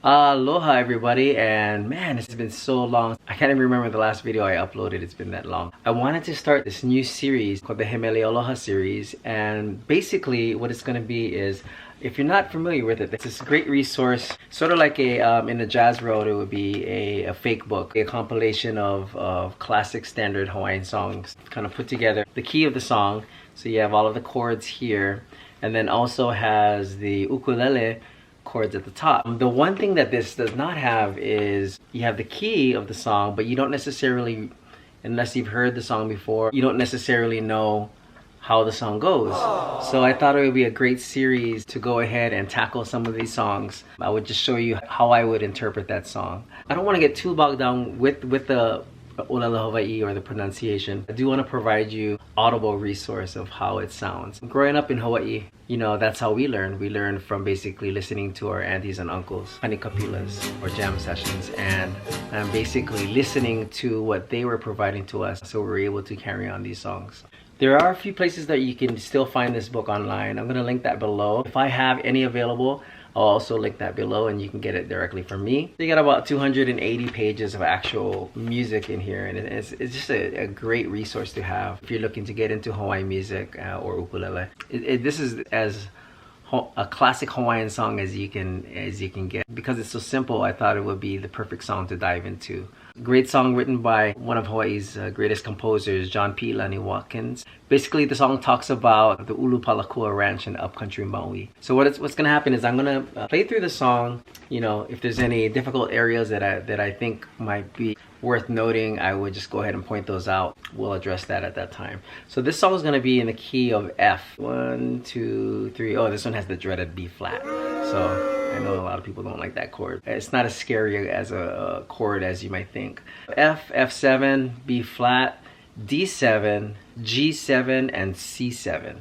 Aloha everybody, and man, it's been so long. I can't even remember the last video I uploaded. It's been that long. I wanted to start this new series called the He Mele Aloha series, and basically what it's going to be is, if you're not familiar with it, it's this great resource, sort of like a in the jazz world it would be a fake book, a compilation of classic standard Hawaiian songs kind of put together. The key of the song, so you have all of the chords here, and then also has the ukulele chords at the top. The one thing that this does not have is you have the key of the song, but you don't necessarily, unless you've heard the song before, you don't necessarily know how the song goes. So I thought it would be a great series to go ahead and tackle some of these songs. I would just show you how I would interpret that song. I don't want to get too bogged down with the ʻUkulele Hawaiʻi or the pronunciation. I do want to provide you audible resource of how it sounds. Growing up in Hawaii, you know, that's how we learn. We learn from basically listening to our aunties and uncles, panikapilas or jam sessions, and basically listening to what they were providing to us, so we were able to carry on these songs. There are a few places that you can still find this book online. I'm going to link that below. If I have any available, I'll also link that below and you can get it directly from me. You got about 280 pages of actual music in here, and it's just a great resource to have if you're looking to get into Hawaiian music or ukulele. This is as a classic Hawaiian song as you can get. Because it's so simple, I thought it would be the perfect song to dive into. Great song written by one of Hawaii's greatest composers, John Piʻilani Watkins. Basically, the song talks about the ʻUlupalakua ranch in upcountry Maui. So what's gonna happen is I'm gonna play through the song. You know, if there's any difficult areas that I think might be worth noting, I would just go ahead and point those out. We'll address that at that time. So this song is gonna be in the key of F. 1, 2, 3. Oh, this one has the dreaded B flat. So I know a lot of people don't like that chord. It's not as scary as a chord as you might think. F, F7, B flat, D7, G7, and C7.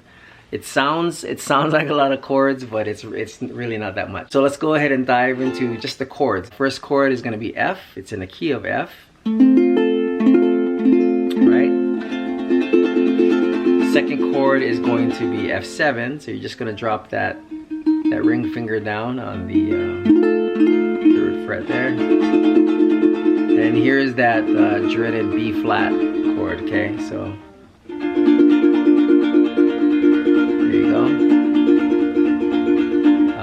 It sounds like a lot of chords, but it's really not that much. So let's go ahead and dive into just the chords. First chord is going to be F. It's in the key of F. Right? Second chord is going to be F7. So you're just going to drop that ring finger down on the third fret there. And here's that dreaded B flat chord, okay? So there you go.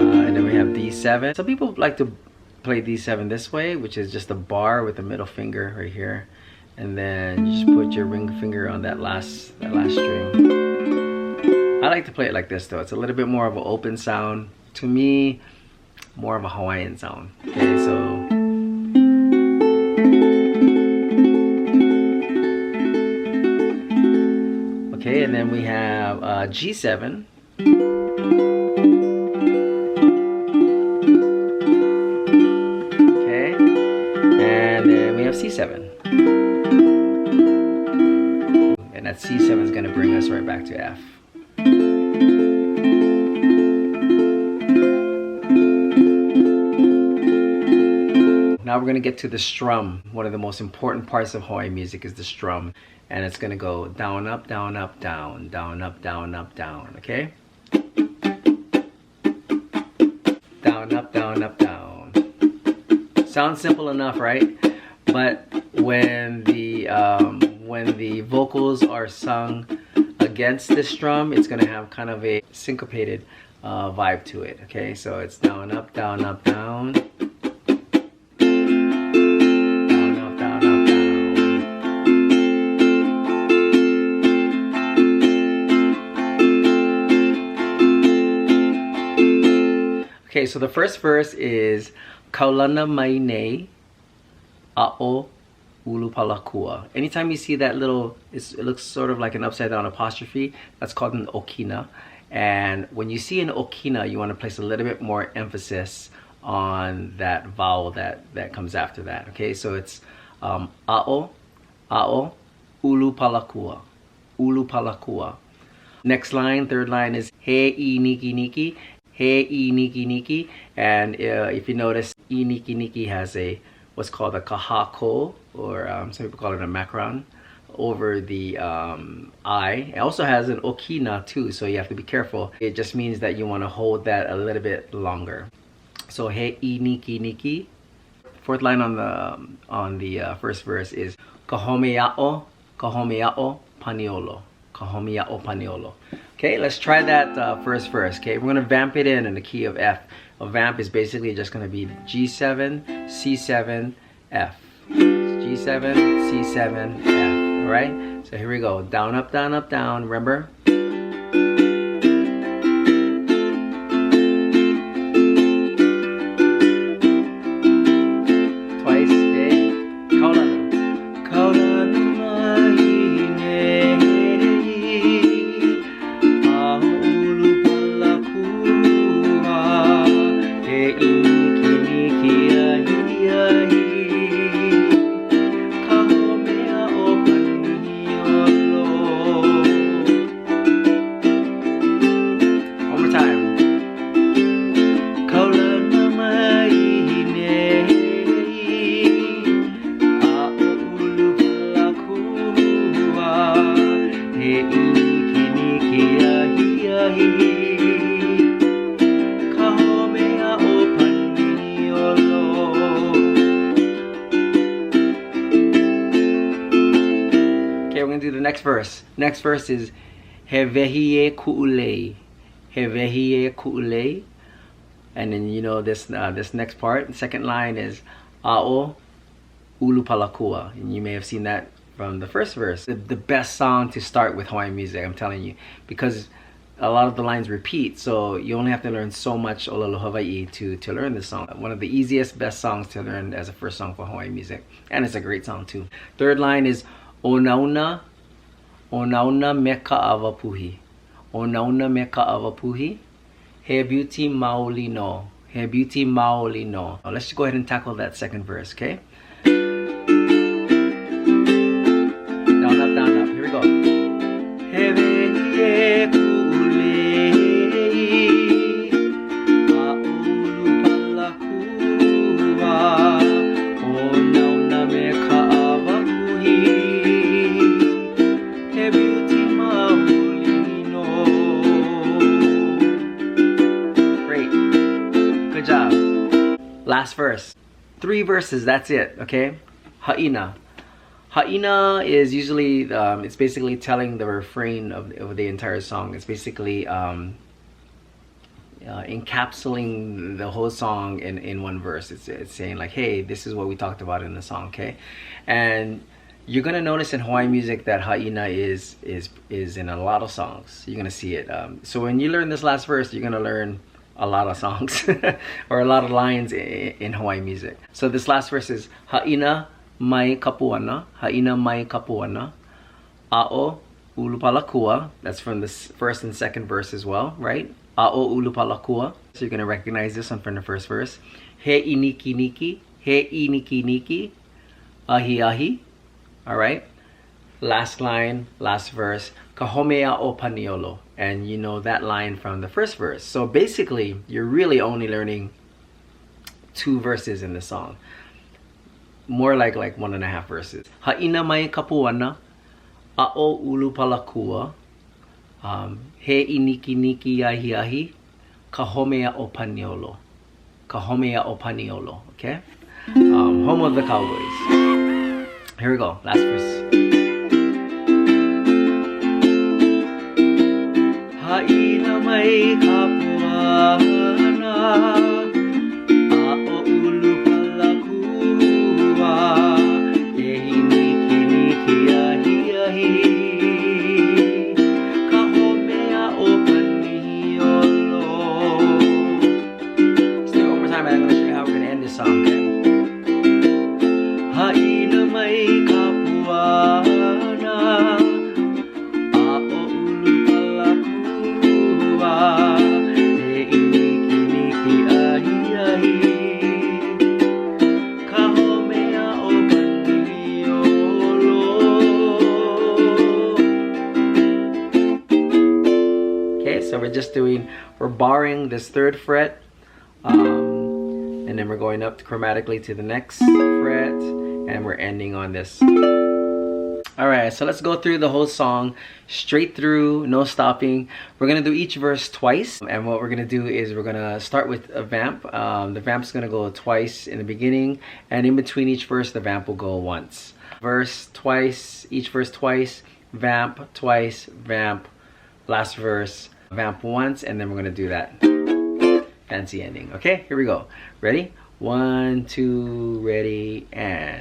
And then we have D7. Some people like to play D7 this way, which is just a bar with the middle finger right here. And then you just put your ring finger on that last string. I like to play it like this though. It's a little bit more of an open sound. To me, more of a Hawaiian sound. Okay, so okay, and then we have G7. Okay, and then we have C7. And that C7 is going to bring us right back to F. Now we're going to get to the strum. One of the most important parts of Hawaiian music is the strum. And it's going to go down, up, down, up, down, down, up, down, up, down, okay? Down, up, down, up, down. Sounds simple enough, right? But when the vocals are sung against the strum, it's going to have kind of a syncopated vibe to it, okay? So it's down, up, down, up, down. Okay, so the first verse is Kaulana mai nei ʻAʻo ʻUlupalakua. Anytime you see that little, it looks sort of like an upside down apostrophe, that's called an okina. And when you see an okina, you want to place a little bit more emphasis on that vowel that comes after that. Okay, so it's ʻAʻo ʻUlupalakua. ʻUlupalakua. Next line, third line is he I niki niki. He I niki niki. And if you notice, I niki niki has what's called a kahako, or some people call it a macron, over the I. It also has an okina too, so you have to be careful. It just means that you want to hold that a little bit longer. So he niki niki. Fourth line on the first verse is kahomea'o paniolo. Kahomea'o paniolo. Okay, let's try that first verse. Okay, we're gonna vamp it in the key of F. A vamp is basically just gonna be G7, C7, F. G7, C7, F. All right. So here we go. Down, up, down, up, down. Remember. Next verse. Next verse is He Mele Aloha. He Mele Aloha. And then you know this this next part. The second line is ʻUlupalakua. And you may have seen that from the first verse. The best song to start with Hawaiian music, I'm telling you. Because a lot of the lines repeat, so you only have to learn so much ʻŌlelo Hawaiʻi to learn this song. One of the easiest, best songs to learn as a first song for Hawaiian music. And it's a great song too. Third line is Onauna me ka'awapuhi. Onauna me ka'awapuhi. He beauty maoli no. He beauty maoli no. Now let's just go ahead and tackle that second verse, okay? Down, up, down, up. Here we go. He mele ʻUlupalakua. Onauna me ka'awapuhi. Good job. Last verse. 3 verses, that's it, okay? Ha'ina. Ha'ina is usually, it's basically telling the refrain of the entire song. It's basically encapsulating the whole song in one verse. It's saying like, hey, this is what we talked about in the song, okay? And you're gonna notice in Hawaiian music that ha'ina is in a lot of songs. You're gonna see it. So when you learn this last verse, you're gonna learn a lot of songs or a lot of lines in Hawaiian music. So this last verse is ha'ina mai kapuana, ha'ina mai kapuana, a'o ʻulupalakua. That's from the first and second verse as well, right? A'o ʻulupalakua. So you're gonna recognize this one from the first verse. He niki niki, he niki niki, ahi ahi. All right. Last line, last verse. Kahomea'o paniolo. And you know that line from the first verse. So basically, you're really only learning 2 verses in the song. More like 1.5 verses. Ha'ina mai kapuana, a'o ʻulupalakua, he niki niki ahi ahi, kahomea'o paniolo. Kahomea'o paniolo. Okay? Home of the Cowboys. Here we go. Last verse. Ha'ina mai kapuana, a'o ʻulupalakua, he niki niki ahi ahi, kahomea'o paniolo. Let's do it one more time and I'm going to show you how we're going to end this song, okay? Ha'ina mai kapuana, so we're barring this 3rd fret, and then we're going up chromatically to the next fret, and we're ending on this Alright, so let's go through the whole song straight through, no stopping. We're gonna do each verse twice, and what we're gonna do is we're gonna start with a vamp. The vamp's gonna go twice in the beginning, and in between each verse, the vamp will go once. Verse twice, each verse twice, vamp twice, vamp, last verse, vamp once, and then we're gonna do that fancy ending. Okay, here we go. Ready? 1, 2, ready, and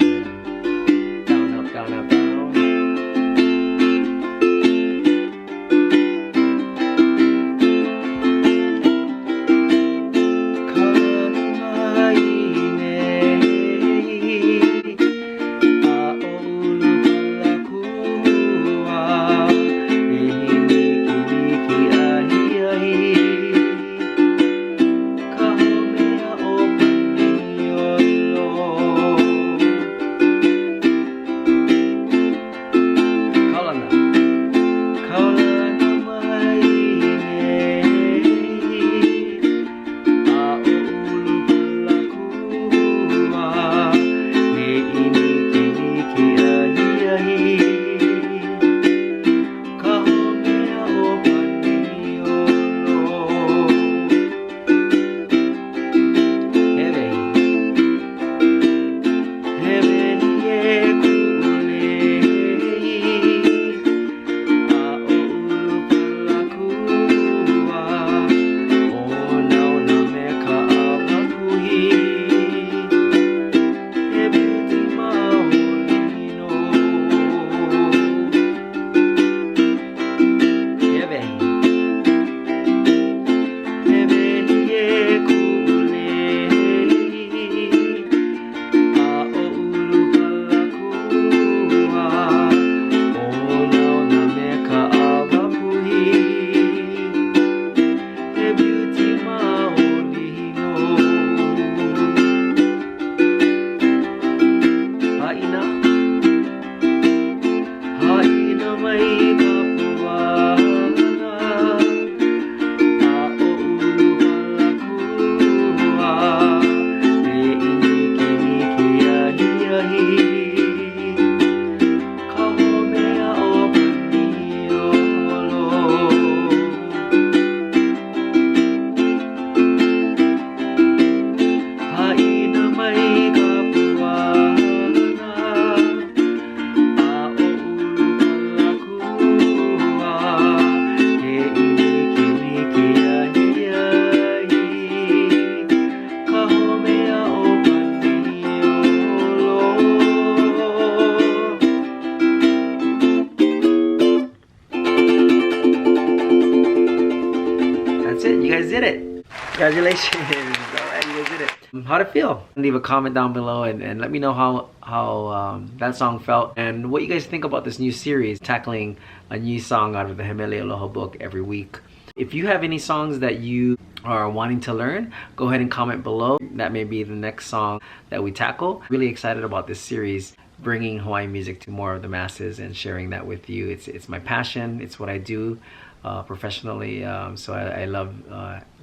down, up, down, up, down. You guys did it. Congratulations. Alright, you guys did it. How'd it feel? Leave a comment down below and let me know how that song felt and what you guys think about this new series, tackling a new song out of the He Mele Aloha book every week. If you have any songs that you are wanting to learn, go ahead and comment below. That may be the next song that we tackle. Really excited about this series, bringing Hawaiian music to more of the masses and sharing that with you. It's my passion. It's what I do professionally, so I love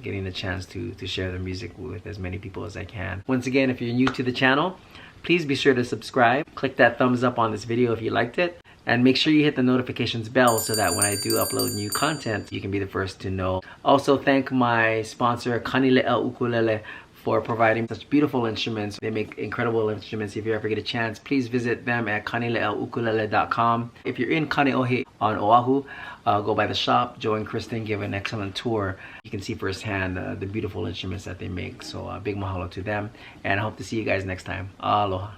getting the chance to share the music with as many people as I can. Once again, if you're new to the channel, please be sure to subscribe. Click that thumbs up on this video if you liked it, and make sure you hit the notifications bell so that when I do upload new content, you can be the first to know. Also, thank my sponsor, ʻUkulele, for providing such beautiful instruments. They make incredible instruments. If you ever get a chance, please visit them at ʻUkulele.com. If you're in Kaneohe on Oahu, go by the shop. Joe and Kristen give an excellent tour. You can see firsthand the beautiful instruments that they make. So big mahalo to them, and I hope to see you guys next time. Aloha.